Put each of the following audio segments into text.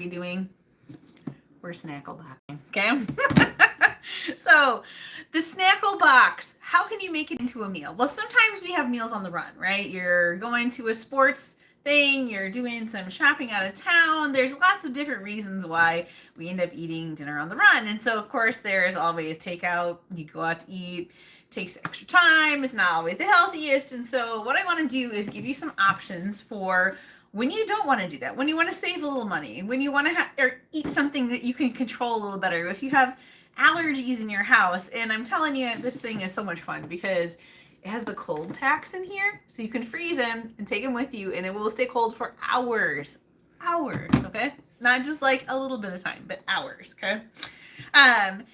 you doing? We're snackle boxing, okay? So, the Snackle Box, how can you make it into a meal? Well, sometimes we have meals on the run, right? You're going to a sports thing, you're doing some shopping out of town. There's lots of different reasons why we end up eating dinner on the run. And so, of course, there's always takeout. You go out to eat, takes extra time, it's not always the healthiest. And so, what I want to do is give you some options for when you don't want to do that, when you want to save a little money, when you want to or eat something that you can control a little better, if you have allergies in your house. And I'm telling you, this thing is so much fun because it has the cold packs in here, so you can freeze them and take them with you, and it will stay cold for hours. Hours, okay? Not just like a little bit of time, but hours, okay? I'm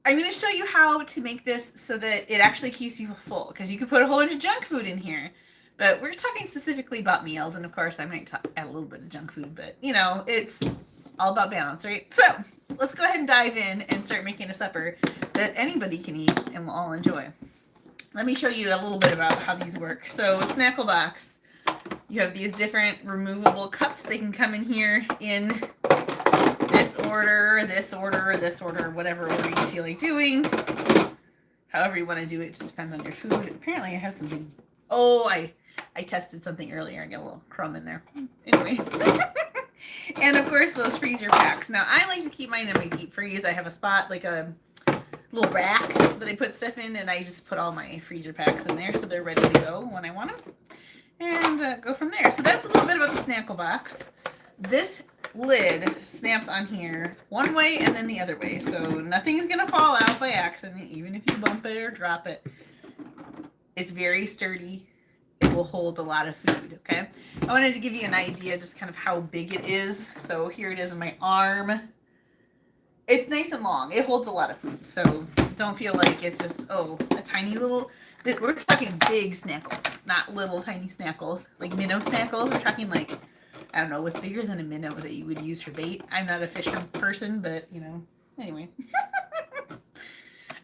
going to show you how to make this so that it actually keeps you full, because you can put a whole bunch of junk food in here. But we're talking specifically about meals, and of course I might add a little bit of junk food, but you know, it's all about balance, right? So let's go ahead and dive in and start making a supper that anybody can eat and will all enjoy. Let me show you a little bit about how these work. So Snackle Box, you have these different removable cups. They can come in here in this order, this order, this order, whatever order you feel like doing. However you want to do it, just depends on your food. Apparently I have something. Oh, I tested something earlier. I got a little crumb in there. Anyway. And of course, those freezer packs. Now, I like to keep mine in my deep freeze. I have a spot, like a little rack that I put stuff in, and I just put all my freezer packs in there so they're ready to go when I want them. And go from there. So that's a little bit about the Snackle Box. This lid snaps on here one way and then the other way. So nothing's going to fall out by accident, even if you bump it or drop it. It's very sturdy. It will hold a lot of food, okay? I wanted to give you an idea just kind of how big it is. So here it is in my arm. It's nice and long. It holds a lot of food. So don't feel like it's just, oh, a tiny little, we're talking big snackles, not little tiny snackles, like minnow snackles. We're talking like, I don't know, what's bigger than a minnow that you would use for bait? I'm not a fish person, but you know, anyway.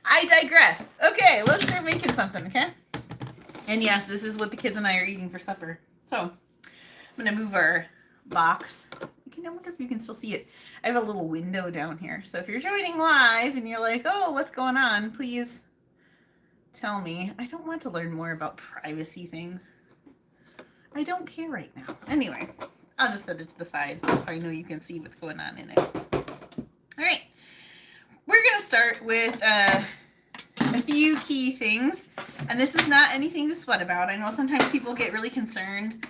I digress. Okay, let's start making something, okay? And yes, this is what the kids and I are eating for supper. So I'm going to move our box. I wonder if you can still see it. I have a little window down here. So if you're joining live and you're like, oh, what's going on? Please tell me. I don't want to learn more about privacy things. I don't care right now. Anyway, I'll just set it to the side so I know you can see what's going on in it. All right. We're going to start with a few key things, and this is not anything to sweat about. I know sometimes people get really concerned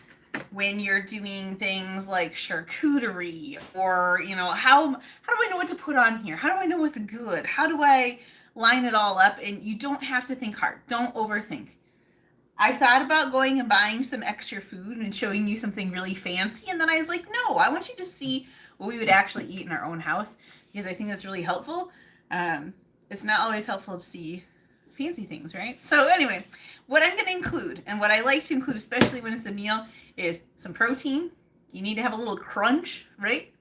when you're doing things like charcuterie, or you know, how do I know what to put on here? How do I know what's good? How do I line it all up? And you don't have to think hard. Don't overthink. I thought about going and buying some extra food and showing you something really fancy, and then I was like, no, I want you to see what we would actually eat in our own house, because I think that's really helpful. It's not always helpful to see fancy things, right? So anyway, what I'm going to include, and what I like to include, especially when it's a meal, is some protein. You need to have a little crunch, right?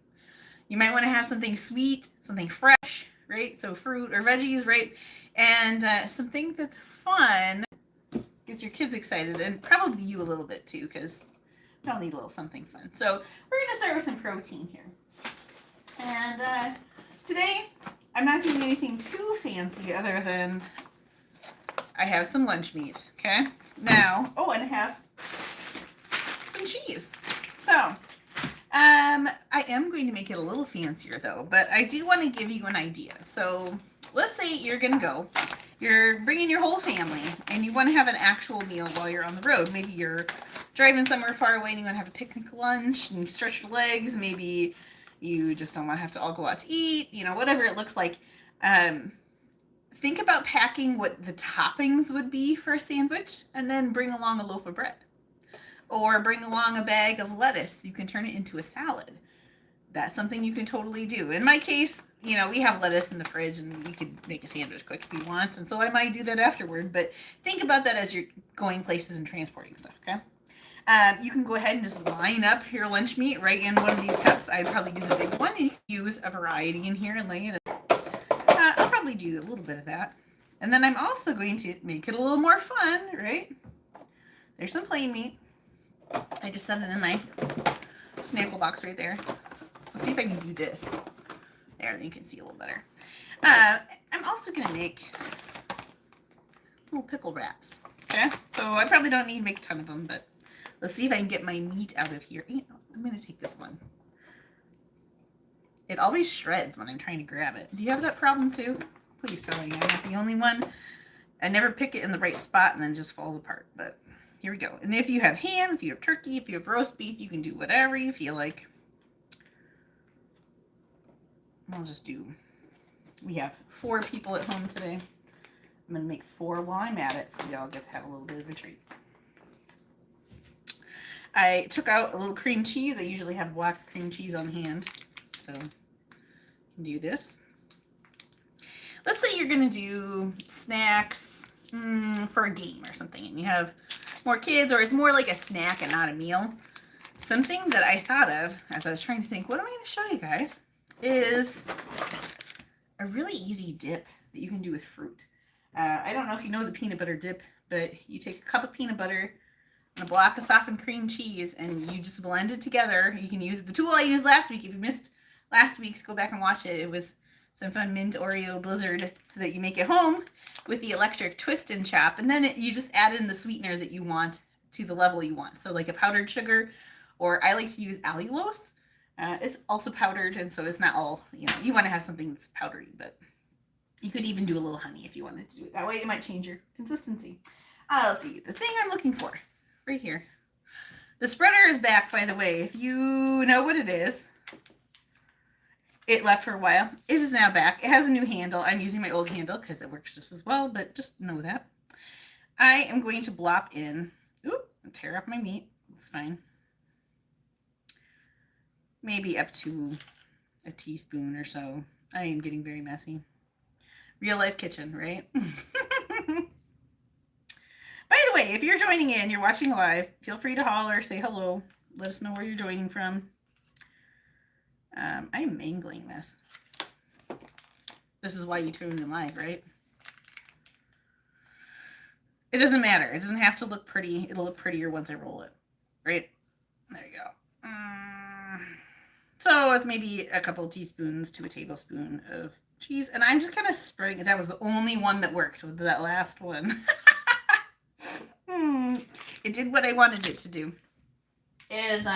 You might want to have something sweet, something fresh, right? So fruit or veggies, right? And something that's fun, gets your kids excited, and probably you a little bit too, because they'll need a little something fun. So we're going to start with some protein here. And today, I'm not doing anything too fancy other than I have some lunch meat, okay? Now, oh, and I have some cheese. So, I am going to make it a little fancier though, but I do want to give you an idea. So, let's say you're going to go, you're bringing your whole family, and you want to have an actual meal while you're on the road. Maybe you're driving somewhere far away and you want to have a picnic lunch and you stretch your legs. Maybe you just don't want to have to all go out to eat, you know, whatever it looks like. Think about packing what the toppings would be for a sandwich, and then bring along a loaf of bread. Or bring along a bag of lettuce. You can turn it into a salad. That's something you can totally do. In my case, you know, we have lettuce in the fridge, and you could make a sandwich quick if you want, and so I might do that afterward. But think about that as you're going places and transporting stuff, okay? You can go ahead and just line up your lunch meat right in one of these cups. I'd probably use a big one, and you can use a variety in here and lay it. I'll probably do a little bit of that. And then I'm also going to make it a little more fun, right? There's some plain meat. I just set it in my Snackle Box right there. Let's see if I can do this. There, then you can see a little better. I'm also going to make little pickle wraps. Okay, so I probably don't need to make a ton of them, but let's see if I can get my meat out of here. I'm going to take this one. It always shreds when I'm trying to grab it. Do you have that problem too? Please tell me I'm not the only one. I never pick it in the right spot and then it just falls apart, but here we go. And if you have ham, if you have turkey, if you have roast beef, you can do whatever you feel like. I'll just do, we have 4 people at home today. I'm going to make 4 while I'm at it, so y'all get to have a little bit of a treat. I took out a little cream cheese. I usually have black cream cheese on hand, so you can do this. Let's say you're going to do snacks for a game or something, and you have more kids, or it's more like a snack and not a meal. Something that I thought of as I was trying to think, what am I going to show you guys, is a really easy dip that you can do with fruit. I don't know if you know the peanut butter dip, but you take a cup of peanut butter and a block of softened cream cheese, and you just blend it together. You can use the tool I used last week. If you missed last week's, go back and watch it. It was some fun mint Oreo blizzard that you make at home with the electric twist and chop, and then you just add in the sweetener that you want to the level you want. So like a powdered sugar, or I like to use allulose. It's also powdered, and so it's not all, you want to have something that's powdery, but you could even do a little honey if you wanted to do it that way. It might change your consistency. Let's see, the thing I'm looking for right here. The spreader is back, by the way. If you know what it is, it left for a while. It is now back. It has a new handle. I'm using my old handle because it works just as well, but just know that. I am going to blop in, tear up my meat. It's fine. Maybe up to a teaspoon or so. I am getting very messy. Real life kitchen, right? By the way, if you're joining in, you're watching live, feel free to holler, say hello, let us know where you're joining from. I'm mangling this. This is why you tune in live, right? It doesn't matter. It doesn't have to look pretty. It'll look prettier once I roll it, right? There you go. So it's maybe a couple teaspoons to a tablespoon of cheese, and I'm just kind of spreading it. That was the only one that worked with that last one. It did what I wanted it to do. Is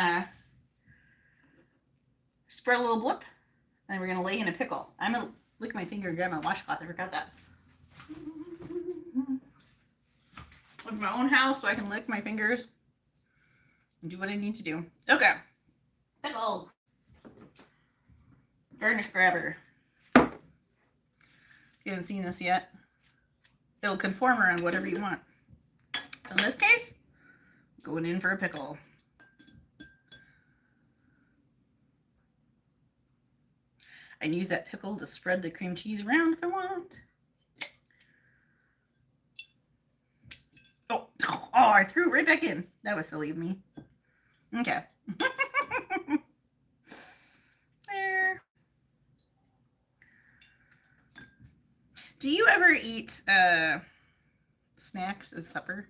spread a little blip, and we're gonna lay in a pickle. I'm gonna lick my finger and grab my washcloth. I forgot that. With my own house, so I can lick my fingers and do what I need to do. Okay, pickles. Garnish grabber. If you haven't seen this yet, it'll conform around whatever you want. So in this case, going in for a pickle. I can use that pickle to spread the cream cheese around if I want. Oh, I threw it right back in. That was silly of me. Okay. There. Do you ever eat snacks as supper?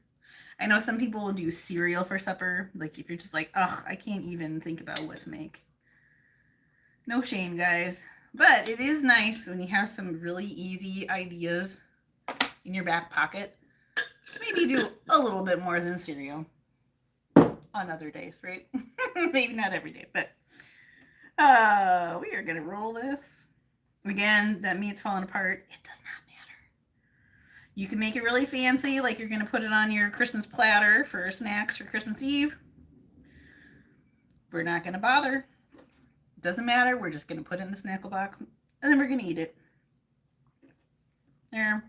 I know some people will do cereal for supper. Like if you're just like, ugh, I can't even think about what to make. No shame, guys. But it is nice when you have some really easy ideas in your back pocket. Maybe do a little bit more than cereal on other days, right? Maybe not every day, but we are going to roll this. Again, that meat's falling apart. It does not matter. You can make it really fancy, like you're going to put it on your Christmas platter for snacks for Christmas Eve. We're not going to bother. It doesn't matter. We're just going to put it in the Snackle Box, and then we're going to eat it. There.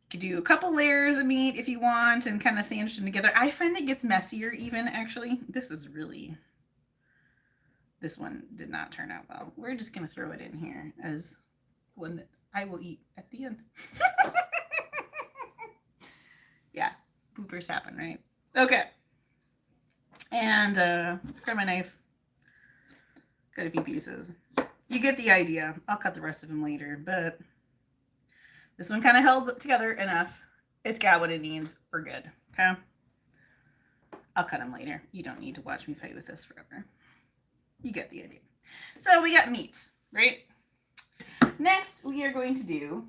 You could do a couple layers of meat if you want and kind of sandwich them together. I find it gets messier even, actually. This one did not turn out well. We're just going to throw it in here as one that I will eat at the end. Yeah, bloopers happen, right? Okay. And grab my knife. Got a few pieces. You get the idea. I'll cut the rest of them later, but this one kind of held together enough. It's got what it needs. We're good. Okay. I'll cut them later. You don't need to watch me fight with this forever. You get the idea. So we got meats, right? Next, we are going to do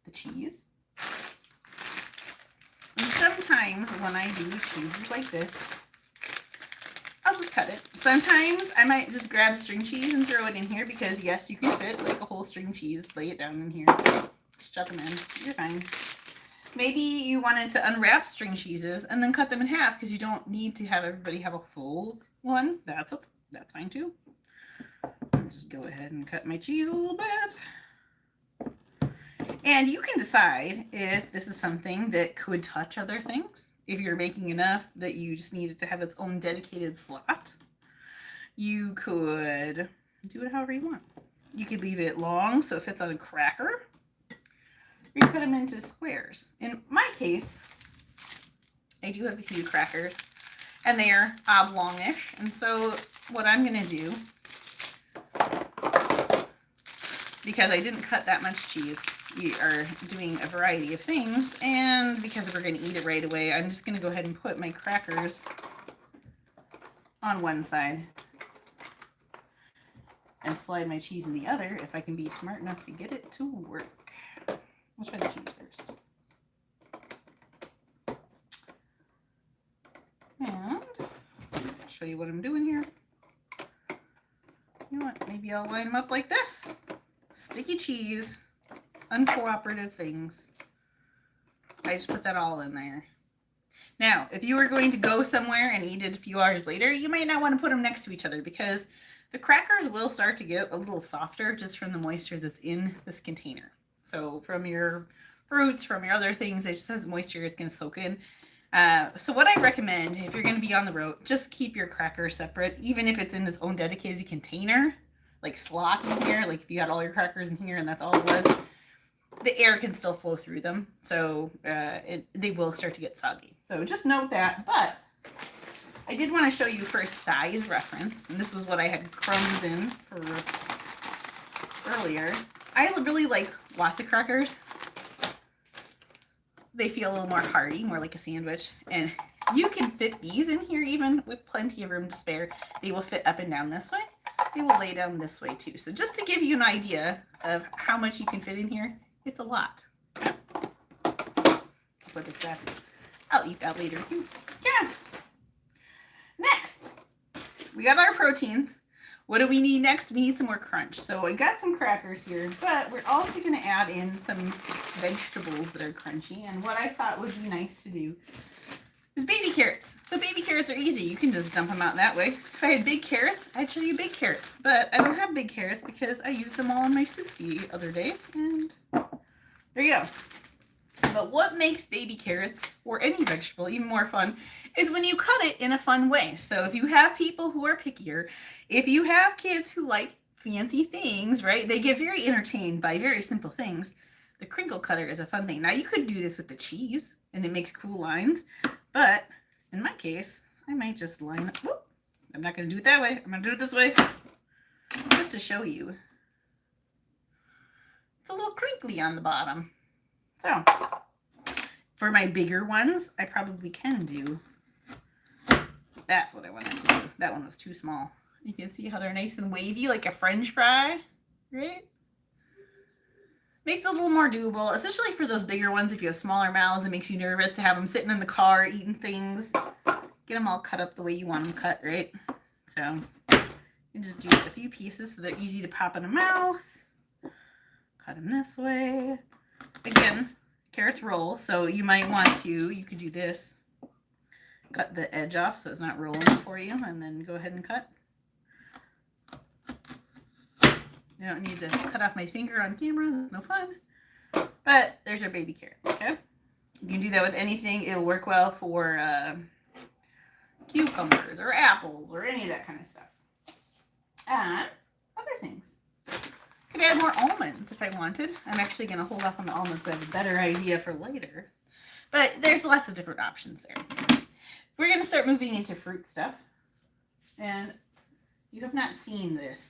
the cheese. And sometimes when I do cheeses like this, I'll just cut it. Sometimes I might just grab string cheese and throw it in here because yes, you can fit like a whole string cheese, lay it down in here, just chuck them in, you're fine. Maybe you wanted to unwrap string cheeses and then cut them in half because you don't need to have everybody have a full one. That's fine too. I'll just go ahead and cut my cheese a little bit. And you can decide if this is something that could touch other things. If you're making enough that you just need it to have its own dedicated slot, you could do it however you want. You could leave it long so it fits on a cracker. Or you cut them into squares. In my case, I do have a few crackers and they are oblongish. And so what I'm going to do, because I didn't cut that much cheese, we are doing a variety of things, and because we're going to eat it right away, I'm just going to go ahead and put my crackers on one side and slide my cheese in the other if I can be smart enough to get it to work. I'll try the cheese first. And I'll show you what I'm doing here. You know what? Maybe I'll line them up like this. Sticky cheese. Uncooperative things. I just put that all in there. Now, if you were going to go somewhere and eat it a few hours later, you might not want to put them next to each other because the crackers will start to get a little softer just from the moisture that's in this container. So from your fruits, from your other things, it just has moisture it's going to soak in. So what I recommend, if you're going to be on the road, just keep your crackers separate, even if it's in its own dedicated container, like slot in here, like if you had all your crackers in here and that's all it was, the air can still flow through them, so they will start to get soggy. So just note that, but I did want to show you for a size reference, and this was what I had crumbs in for earlier. I really like Wassa crackers. They feel a little more hearty, more like a sandwich, and you can fit these in here even with plenty of room to spare. They will fit up and down this way. They will lay down this way too. So just to give you an idea of how much you can fit in here, it's a lot. I'll eat that later too. Yeah. Next, we got our proteins. What do we need next? We need some more crunch. So I got some crackers here, but we're also going to add in some vegetables that are crunchy. And what I thought would be nice to do is baby carrots. So baby carrots are easy. You can just dump them out that way. If I had big carrots, I'd show you big carrots. But I don't have big carrots because I used them all in my soup the other day. And there you go. But what makes baby carrots, or any vegetable, even more fun is when you cut it in a fun way. So if you have people who are pickier, if you have kids who like fancy things, right, they get very entertained by very simple things. The crinkle cutter is a fun thing. Now you could do this with the cheese and it makes cool lines, but in my case, I might just line up. Whoop, I'm not going to do it that way. I'm going to do it this way just to show you. It's a little crinkly on the bottom. So for my bigger ones, I probably can do. That's what I wanted to do. That one was too small. You can see how they're nice and wavy like a French fry, right? Makes it a little more doable, especially for those bigger ones. If you have smaller mouths, it makes you nervous to have them sitting in the car eating things. Get them all cut up the way you want them cut, right? So you just do a few pieces so they're easy to pop in a mouth. Cut them this way. Again, carrots roll, so you might want to, you could do this. Cut the edge off so it's not rolling for you, and then go ahead and cut. You don't need to cut off my finger on camera, that's no fun. But there's our baby carrot, okay? You can do that with anything. It'll work well for cucumbers or apples or any of that kind of stuff. And other things. Could add more almonds if I wanted. I'm actually going to hold off on the almonds because I have a better idea for later. But there's lots of different options there. We're going to start moving into fruit stuff. And you have not seen this.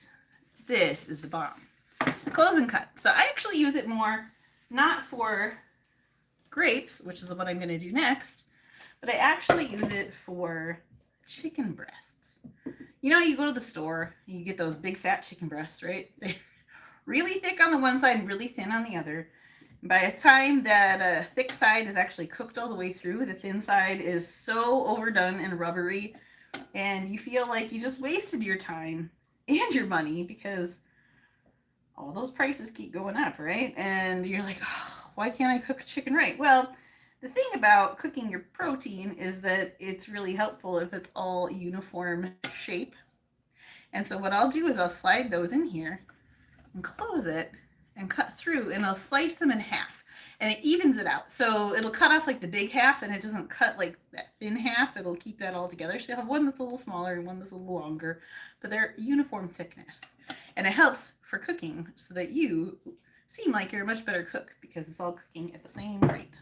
This is the bomb. Close and cut. So I actually use it more, not for grapes, which is what I'm going to do next, but I actually use it for chicken breasts. You know, you go to the store, you get those big fat chicken breasts, right? They're really thick on the one side and really thin on the other. By the time that thick side is actually cooked all the way through, the thin side is so overdone and rubbery, and you feel like you just wasted your time and your money because all those prices keep going up, right? And you're like, oh, why can't I cook chicken right? Well, the thing about cooking your protein is that it's really helpful if it's all uniform shape. And so what I'll do is I'll slide those in here and close it and cut through, and I'll slice them in half, and it evens it out. So it'll cut off like the big half, and it doesn't cut like that thin half. It'll keep that all together. So you'll have one that's a little smaller and one that's a little longer, but they're uniform thickness. And it helps for cooking so that you seem like you're a much better cook because it's all cooking at the same rate.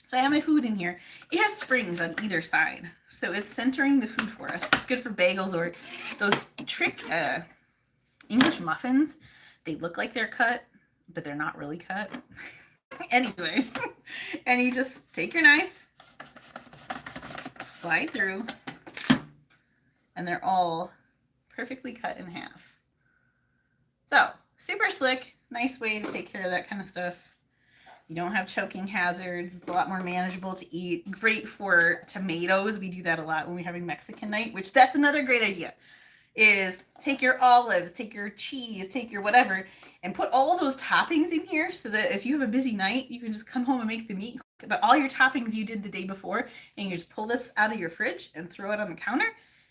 So I have my food in here. It has springs on either side, so it's centering the food for us. It's good for bagels or those trick English muffins. They look like they're cut, but they're not really cut. Anyway, and you just take your knife, slide through, and they're all perfectly cut in half. So, super slick, nice way to take care of that kind of stuff. You don't have choking hazards. It's a lot more manageable to eat. Great for tomatoes. We do that a lot when we're having Mexican night, which that's another great idea. Is take your olives, take your cheese, take your whatever, and put all those toppings in here so that if you have a busy night, you can just come home and make the meat. But all your toppings you did the day before, and you just pull this out of your fridge and throw it on the counter,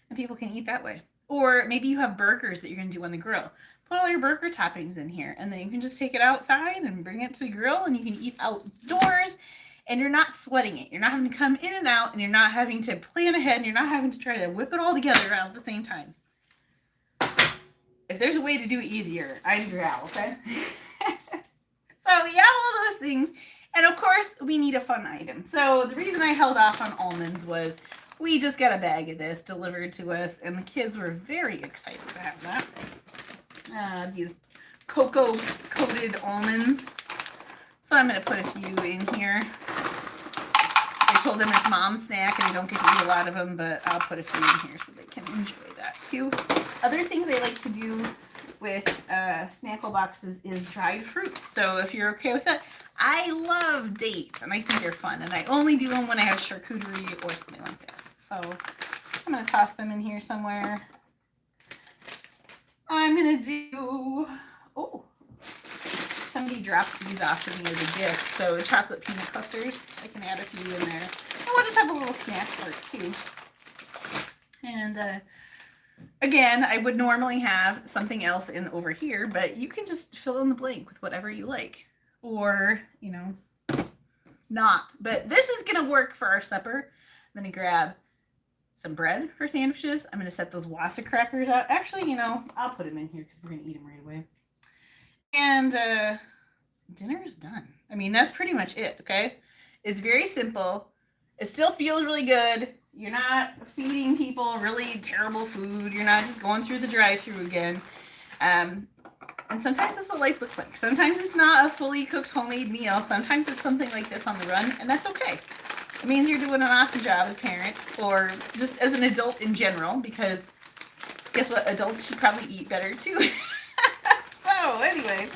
and people can eat that way. Or maybe you have burgers that you're going to do on the grill. Put all your burger toppings in here, and then you can just take it outside and bring it to the grill, and you can eat outdoors, and you're not sweating it. You're not having to come in and out, and you're not having to plan ahead, and you're not having to try to whip it all together all at the same time. If there's a way to do it easier, I'd growl, okay? So we have all those things. And of course, we need a fun item. So the reason I held off on almonds was we just got a bag of this delivered to us, and the kids were very excited to have that. These cocoa-coated almonds. So I'm going to put a few in here. I told them it's mom's snack and they don't get to eat a lot of them, but I'll put a few in here so they can enjoy that too. Other things I like to do with Snackle Boxes is dried fruit. So if you're okay with that, I love dates and I think they're fun. And I only do them when I have charcuterie or something like this. So I'm going to toss them in here somewhere. I'm going to do, somebody dropped these off for me as a gift. So chocolate peanut clusters, I can add a few in there. And we'll just have a little snack for it too. And again, I would normally have something else in over here, but you can just fill in the blank with whatever you like. Or, you know, not. But this is going to work for our supper. I'm going to grab some bread for sandwiches. I'm going to set those Wassa crackers out. Actually, you know, I'll put them in here because we're going to eat them right away. And dinner is done. I mean, that's pretty much it, okay? It's very simple. It still feels really good. You're not feeding people really terrible food. You're not just going through the drive-thru again. And sometimes that's what life looks like. Sometimes it's not a fully cooked homemade meal. Sometimes it's something like this on the run, and that's okay. It means you're doing an awesome job as a parent or just as an adult in general, because guess what? Adults should probably eat better too. So anyway,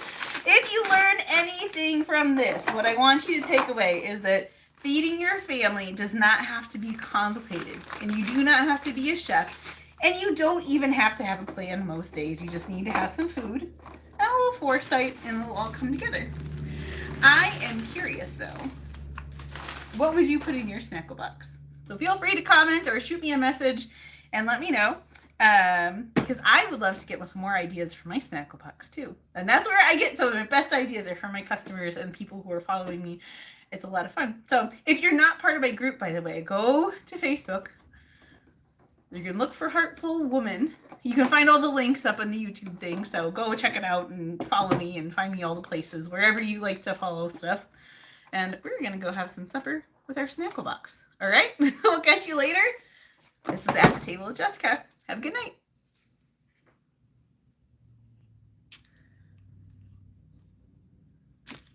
if you learn anything from this, what I want you to take away is that feeding your family does not have to be complicated, and you do not have to be a chef, and you don't even have to have a plan most days. You just need to have some food and a little foresight, and it'll all come together. I am curious though, what would you put in your Snackle Box? So feel free to comment or shoot me a message and let me know. Because I would love to get some more ideas for my Snackle Box too. And that's where I get some of my best ideas are from my customers and people who are following me. It's a lot of fun. So if you're not part of my group, by the way, go to Facebook. You can look for Heartful Woman. You can find all the links up on the YouTube thing. So go check it out and follow me and find me all the places, wherever you like to follow stuff. And we're going to go have some supper with our Snackle Box. All right? I'll catch you later. This is At the Table with Jessica. Have a good night.